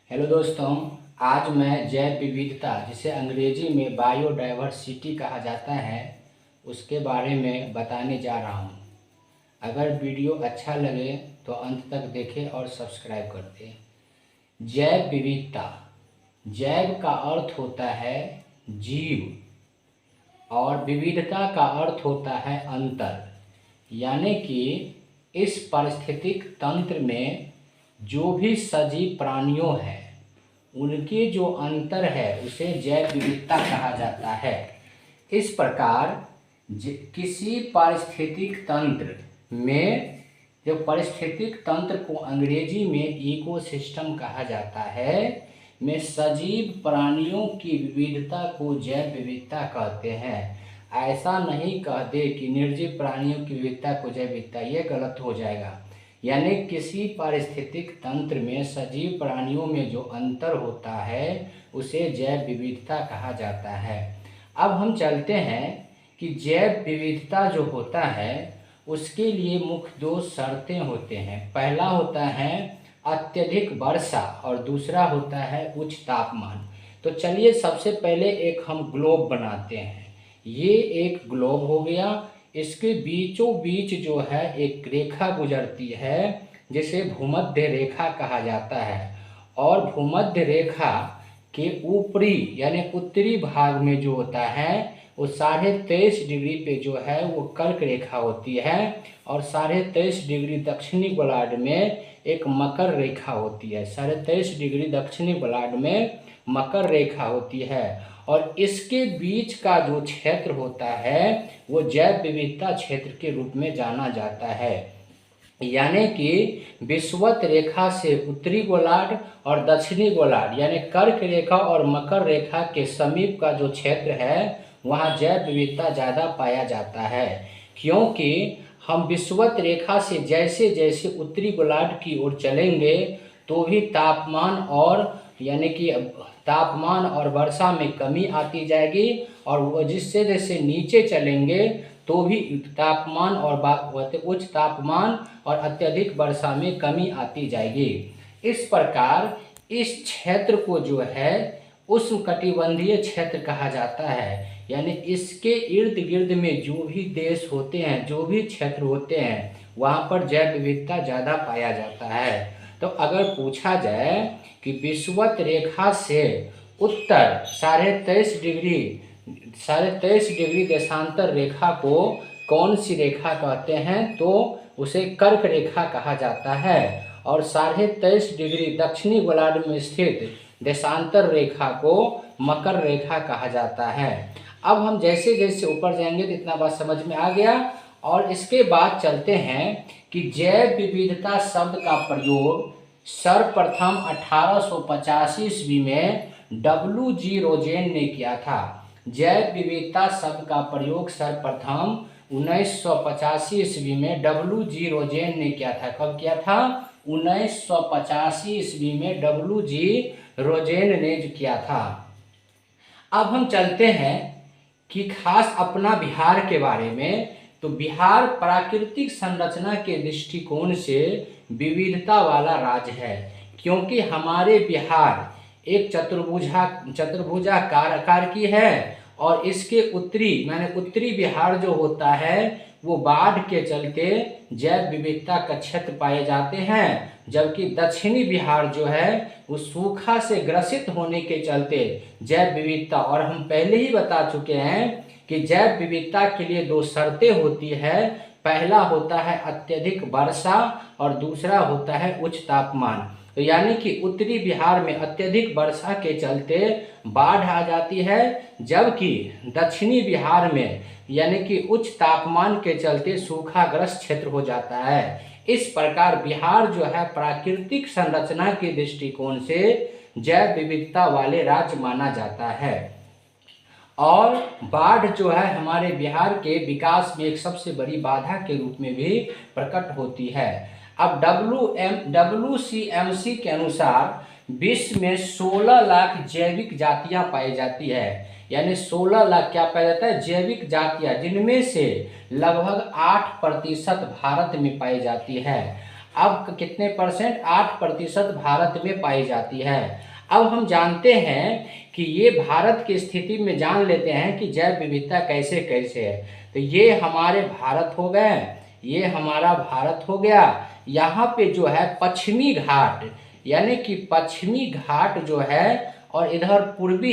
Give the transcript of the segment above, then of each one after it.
Hello दोस्तों, आज मैं जैव विविधता जिसे अंग्रेजी में बायोडायवर्सिटी कहा जाता है उसके बारे में बताने जा रहा हूँ। अगर वीडियो अच्छा लगे तो अंत तक देखें और सब्सक्राइब कर दें। जैव विविधता, जैव का अर्थ होता है जीव और विविधता का अर्थ होता है अंतर, यानी कि इस पारिस्थितिक तंत्र में जो भी सजीव प्राणियों हैं उनके जो अंतर है उसे जैव विविधता कहा जाता है। इस प्रकार किसी पारिस्थितिक तंत्र में, जो पारिस्थितिक तंत्र को अंग्रेजी में इकोसिस्टम कहा जाता है, में सजीव प्राणियों की विविधता को जैव विविधता कहते हैं। ऐसा नहीं कह दे कि निर्जीव प्राणियों की विविधता को जैव विविधता, ये गलत हो जाएगा। यानी किसी पारिस्थितिक तंत्र में सजीव प्राणियों में जो अंतर होता है उसे जैव विविधता कहा जाता है। अब हम चलते हैं कि जैव विविधता जो होता है उसके लिए मुख्य दो शर्तें होते हैं। पहला होता है अत्यधिक वर्षा और दूसरा होता है उच्च तापमान। तो चलिए सबसे पहले एक हम ग्लोब बनाते हैं। ये एक ग्लोब हो गया, इसके बीचों बीच जो है एक रेखा गुजरती है जिसे भूमध्य रेखा कहा जाता है, और भूमध्य रेखा के ऊपरी यानी उत्तरी भाग में जो होता है वो 23.5 डिग्री पे जो है वो कर्क रेखा होती है, और 23.5 डिग्री दक्षिणी गोलार्ध में एक मकर रेखा होती है। 23.5 डिग्री दक्षिणी गोलार्ध में मकर रेखा होती है, और इसके बीच का जो क्षेत्र होता है वो जैव विविधता क्षेत्र के रूप में जाना जाता है। यानी कि विषुवत रेखा से उत्तरी गोलार्ध और दक्षिणी गोलार्ध यानी कर्क रेखा और मकर रेखा के समीप का जो क्षेत्र है वहाँ जैव विविधता ज़्यादा पाया जाता है, क्योंकि हम विषुवत रेखा से जैसे जैसे उत्तरी गोलार्ध की ओर चलेंगे तो भी तापमान और वर्षा में कमी आती जाएगी, और वो जिससे जैसे नीचे चलेंगे तो भी तापमान और उच्च तापमान और अत्यधिक वर्षा में कमी आती जाएगी। इस प्रकार इस क्षेत्र को जो है उष्णकटिबंधीय क्षेत्र कहा जाता है। यानी इसके इर्द गिर्द में जो भी देश होते हैं, जो भी क्षेत्र होते हैं, वहाँ पर जैव विविधता ज़्यादा पाया जाता है। तो अगर पूछा जाए कि विषुवत रेखा से उत्तर 23.5 डिग्री देशांतर रेखा को कौन सी रेखा कहते हैं, तो उसे कर्क रेखा कहा जाता है, और 23.5 डिग्री दक्षिणी गोलार्ध में स्थित देशांतर रेखा को मकर रेखा कहा जाता है। अब हम जैसे जैसे ऊपर जाएंगे तो इतना बात समझ में आ गया, और इसके बाद चलते हैं कि जैव विविधता शब्द का प्रयोग सर्वप्रथम 1885 ईस्वी में W.G. रोजेन ने किया था। जैव विविधता शब्द का प्रयोग सर्वप्रथम 1985 ईस्वी में W.G. रोजेन ने किया था। कब किया था? 1985 ईस्वी में W.G. रोजेन ने किया था। अब हम चलते हैं कि खास अपना बिहार के बारे में। तो बिहार प्राकृतिक संरचना के दृष्टिकोण से विविधता वाला राज्य है, क्योंकि हमारे बिहार एक चतुर्भुजाकार आकार की है, और इसके उत्तरी बिहार जो होता है वो बाढ़ के चलते जैव विविधता का क्षेत्र पाए जाते हैं, जबकि दक्षिणी बिहार जो है वो सूखा से ग्रसित होने के चलते जैव विविधता, और हम पहले ही बता चुके हैं कि जैव विविधता के लिए दो शर्तें होती है। पहला होता है अत्यधिक वर्षा और दूसरा होता है उच्च तापमान। तो यानी कि उत्तरी बिहार में अत्यधिक वर्षा के चलते बाढ़ आ जाती है, जबकि दक्षिणी बिहार में यानी कि उच्च तापमान के चलते सूखाग्रस्त क्षेत्र हो जाता है। इस प्रकार बिहार जो है प्राकृतिक संरचना के दृष्टिकोण से जैव विविधता वाले राज्य माना जाता है, और बाढ़ जो है हमारे बिहार के विकास में एक सबसे बड़ी बाधा के रूप में भी प्रकट होती है। अब WCMC के अनुसार विश्व में 16 लाख जैविक जातियां पाई जाती है। यानी 16 लाख क्या पाया जाता है? जैविक जातियां, जिनमें से लगभग 8% भारत में पाई जाती है। अब कितने परसेंट? 8% भारत में पाई जाती है। अब हम जानते हैं कि ये भारत की स्थिति में जान लेते हैं कि जैव विविधता कैसे कैसे है। तो ये हमारे भारत हो गए, ये हमारा भारत हो गया। यहाँ पे जो है पश्चिमी घाट, यानी कि पश्चिमी घाट जो है, और इधर पूर्वी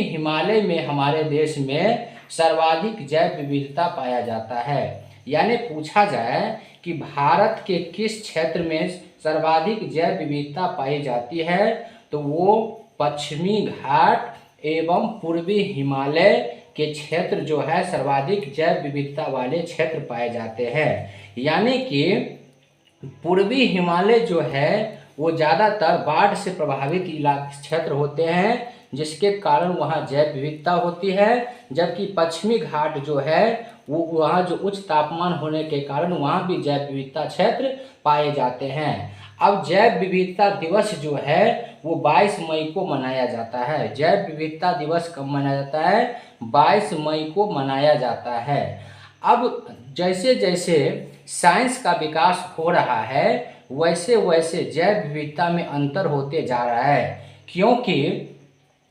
हिमालय में हमारे देश में सर्वाधिक जैव विविधता पाया जाता है। यानी पूछा जाए कि भारत के किस क्षेत्र में सर्वाधिक जैव विविधता पाई जाती है, तो वो पश्चिमी घाट एवं पूर्वी हिमालय के क्षेत्र जो है सर्वाधिक जैव विविधता वाले क्षेत्र पाए जाते हैं। यानी कि पूर्वी हिमालय जो है वो ज़्यादातर बाढ़ से प्रभावित क्षेत्र होते हैं, जिसके कारण वहाँ जैव विविधता होती है। जबकि पश्चिमी घाट जो है वो वहाँ जो उच्च तापमान होने के कारण वहाँ भी जैव विविधता क्षेत्र पाए जाते हैं। अब जैव विविधता दिवस जो है वो 22 मई को मनाया जाता है। जैव विविधता दिवस कब मनाया जाता है? 22 मई को मनाया जाता है। अब जैसे जैसे साइंस का विकास हो रहा है वैसे वैसे जैव विविधता में अंतर होते जा रहा है, क्योंकि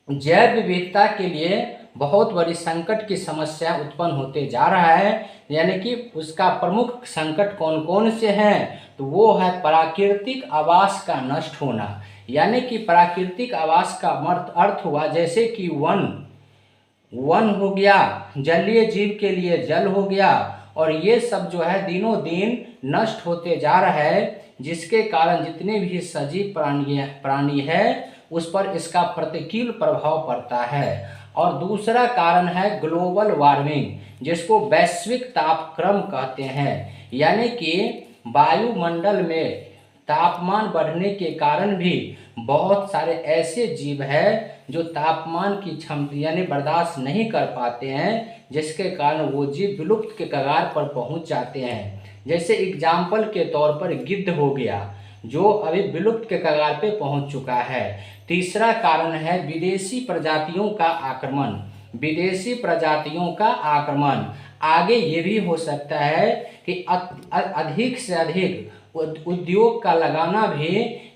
जैव विविधता के लिए बहुत बड़ी संकट की समस्या उत्पन्न होते जा रहा है। यानी कि उसका प्रमुख संकट कौन कौन से हैं? तो वो है प्राकृतिक आवास का नष्ट होना। यानी कि प्राकृतिक आवास का अर्थ हुआ जैसे कि वन हो गया, जलीय जीव के लिए जल हो गया, और ये सब जो है दिनों दिन नष्ट होते जा रहा है, जिसके कारण जितने भी सजीव प्राणी है उस पर इसका प्रतिकूल प्रभाव पड़ता है। और दूसरा कारण है ग्लोबल वार्मिंग, जिसको वैश्विक तापक्रम कहते हैं। यानी कि वायुमंडल में तापमान बढ़ने के कारण भी बहुत सारे ऐसे जीव हैं जो तापमान की क्षमता यानी बर्दाश्त नहीं कर पाते हैं, जिसके कारण वो जीव विलुप्त के कगार पर पहुंच जाते हैं। जैसे एग्जाम्पल के तौर पर गिद्ध हो गया, जो अभी विलुप्त के कगार पे पहुंच चुका है। तीसरा कारण है विदेशी प्रजातियों का आक्रमण। विदेशी प्रजातियों का आक्रमण आगे ये भी हो सकता है कि अधिक से अधिक उद्योग का लगाना भी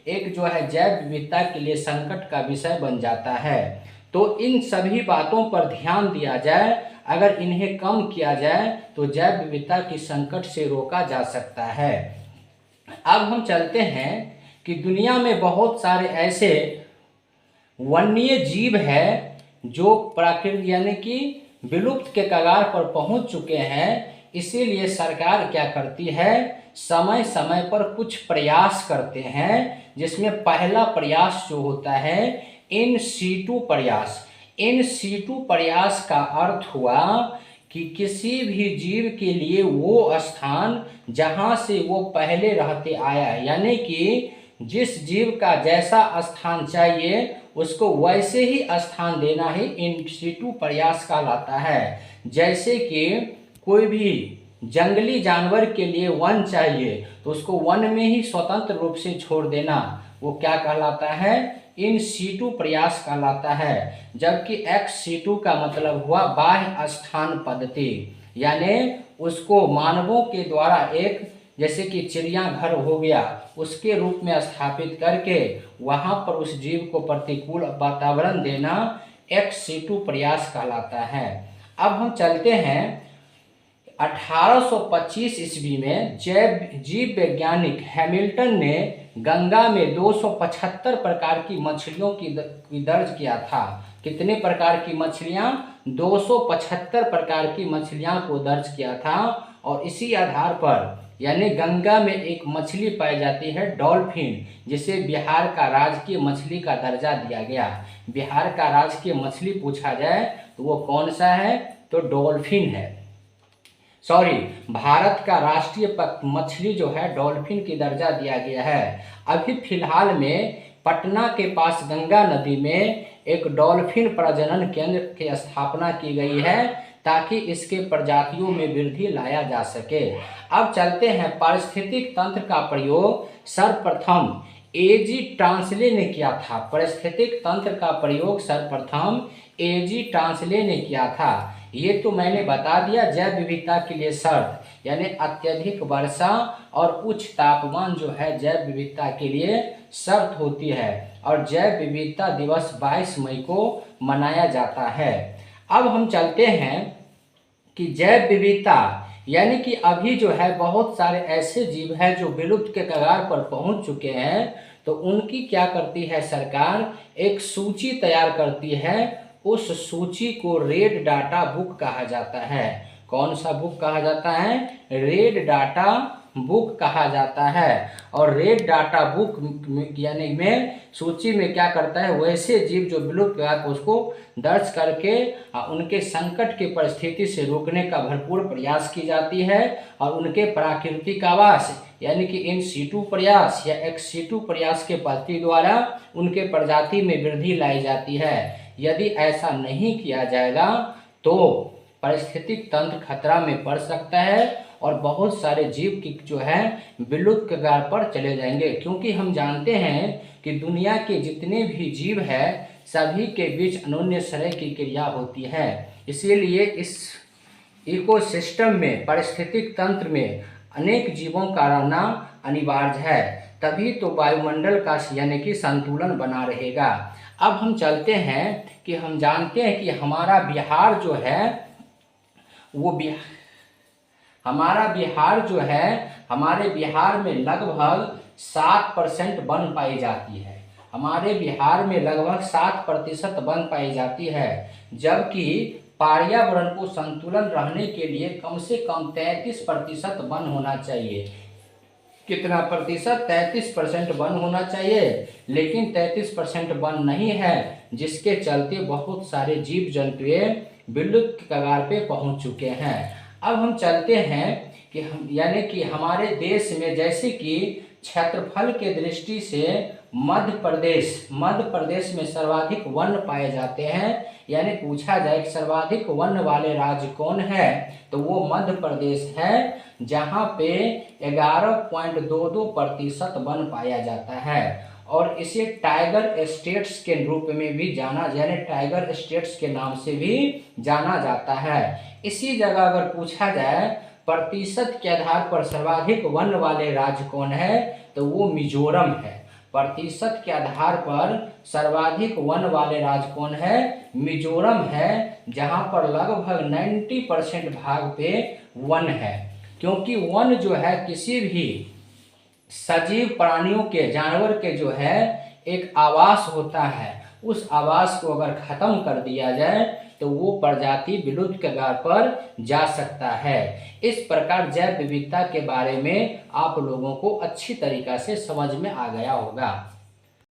एक जो है जैव विविधता के लिए संकट का विषय बन जाता है। तो इन सभी बातों पर ध्यान दिया जाए, अगर इन्हें कम किया जाए तो जैव विविधता की संकट से रोका जा सकता है। अब हम चलते हैं कि दुनिया में बहुत सारे ऐसे वन्य जीव है जो प्राकृतिक यानी कि विलुप्त के कगार पर पहुंच चुके हैं। इसीलिए सरकार क्या करती है, समय समय पर कुछ प्रयास करते हैं, जिसमें पहला प्रयास जो होता है इन सीटू प्रयास। इन सीटू प्रयास का अर्थ हुआ कि किसी भी जीव के लिए वो स्थान जहाँ से वो पहले रहते आया है, यानी कि जिस जीव का जैसा स्थान चाहिए उसको वैसे ही स्थान देना ही इन सीटू प्रयास कहलाता है। जैसे कि कोई भी जंगली जानवर के लिए वन चाहिए तो उसको वन में ही स्वतंत्र रूप से छोड़ देना, वो क्या कहलाता है? इन सीटू प्रयास कहलाता है। जबकि एक्स सीटू का मतलब हुआ बाह्य स्थान पद्धति, यानी उसको मानवों के द्वारा एक जैसे कि चिड़ियाघर हो गया उसके रूप में स्थापित करके वहाँ पर उस जीव को प्रतिकूल वातावरण देना एक्स सीटू प्रयास कहलाता है। अब हम चलते हैं 1825 ईस्वी में जीव वैज्ञानिक हैमिल्टन ने गंगा में 275 प्रकार की मछलियों की दर्ज किया था। कितने प्रकार की मछलियां? 275 प्रकार की मछलियां को दर्ज किया था। और इसी आधार पर यानी गंगा में एक मछली पाई जाती है डॉल्फिन, जिसे बिहार का राजकीय मछली का दर्जा दिया गया। बिहार का राजकीय मछली पूछा जाए तो वो कौन सा है? तो डॉल्फिन है। सॉरी, भारत का राष्ट्रीय मछली जो है डॉल्फिन की दर्जा दिया गया है। अभी फिलहाल में पटना के पास गंगा नदी में एक डॉल्फिन प्रजनन केंद्र की स्थापना की गई है ताकि इसके प्रजातियों में वृद्धि लाया जा सके। अब चलते हैं पारिस्थितिक तंत्र का प्रयोग सर्वप्रथम एजी टांसले ने किया था। पारिस्थितिक तंत्र का प्रयोग सर्वप्रथम एजी टांसले ने किया था। ये तो मैंने बता दिया जैव विविधता के लिए शर्त यानी अत्यधिक वर्षा और उच्च तापमान जो है जैव विविधता के लिए शर्त होती है और जैव विविधता दिवस 22 मई को मनाया जाता है। अब हम चलते हैं कि जैव विविधता यानी कि अभी जो है बहुत सारे ऐसे जीव हैं जो विलुप्त के कगार पर पहुंच चुके हैं, तो उनकी क्या करती है सरकार, एक सूची तैयार करती है। उस सूची को रेड डाटा बुक कहा जाता है। कौन सा बुक कहा जाता है? रेड डाटा बुक कहा जाता है। और रेड डाटा बुक यानी में सूची में क्या करता है, वैसे जीव जो विलुप्त हैं उसको दर्ज करके उनके संकट की परिस्थिति से रोकने का भरपूर प्रयास की जाती है और उनके प्राकृतिक आवास यानी कि इन सीटू प्रयास या एक्स सीटू प्रयास के पद्धति द्वारा उनके प्रजाति में वृद्धि लाई जाती है। यदि ऐसा नहीं किया जाएगा तो पारिस्थितिक तंत्र खतरा में पड़ सकता है और बहुत सारे जीव की जो है विलुप्त कगार पर चले जाएंगे, क्योंकि हम जानते हैं कि दुनिया के जितने भी जीव हैं सभी के बीच अन्योन्य श्रय की क्रिया होती है। इसीलिए इस इकोसिस्टम में पारिस्थितिक तंत्र में अनेक जीवों का रहना अनिवार्य है, तभी तो वायुमंडल का यानी कि संतुलन बना रहेगा। अब हम चलते हैं कि हम जानते हैं कि हमारा बिहार जो है वो हमारा बिहार जो है, हमारे बिहार में लगभग 7% वन पाई जाती है। हमारे बिहार में लगभग 7% वन पाई जाती है, जबकि पर्यावरण को संतुलन रहने के लिए कम से कम 33% वन होना चाहिए। कितना प्रतिशत? 33% वन होना चाहिए, लेकिन 33% वन नहीं है, जिसके चलते बहुत सारे जीव जंतुएं विलुप्त के कगार पे पहुंच चुके हैं। अब हम चलते हैं कि हम यानी कि हमारे देश में जैसे कि क्षेत्रफल के दृष्टि से मध्य प्रदेश में सर्वाधिक वन पाए जाते हैं। यानी पूछा जाए कि सर्वाधिक वन वाले राज्य कौन है, तो वो मध्य प्रदेश है, जहाँ पे 11.22% वन पाया जाता है और इसे टाइगर स्टेट्स के रूप में भी जाना, यानी टाइगर स्टेट्स के नाम से भी जाना जाता है। इसी जगह अगर पूछा जाए प्रतिशत के आधार पर सर्वाधिक वन वाले राज्य कौन है, तो वो मिजोरम है। प्रतिशत के आधार पर सर्वाधिक वन वाले राज्य कौन है? मिजोरम है, जहां पर लगभग 90% भाग पे वन है। क्योंकि वन जो है किसी भी सजीव प्राणियों के, जानवर के जो है एक आवास होता है, उस आवास को अगर खत्म कर दिया जाए तो वो प्रजाति विलुप्त के कगार पर जा सकता है। इस प्रकार जैव विविधता के बारे में आप लोगों को अच्छी तरीका से समझ में आ गया होगा।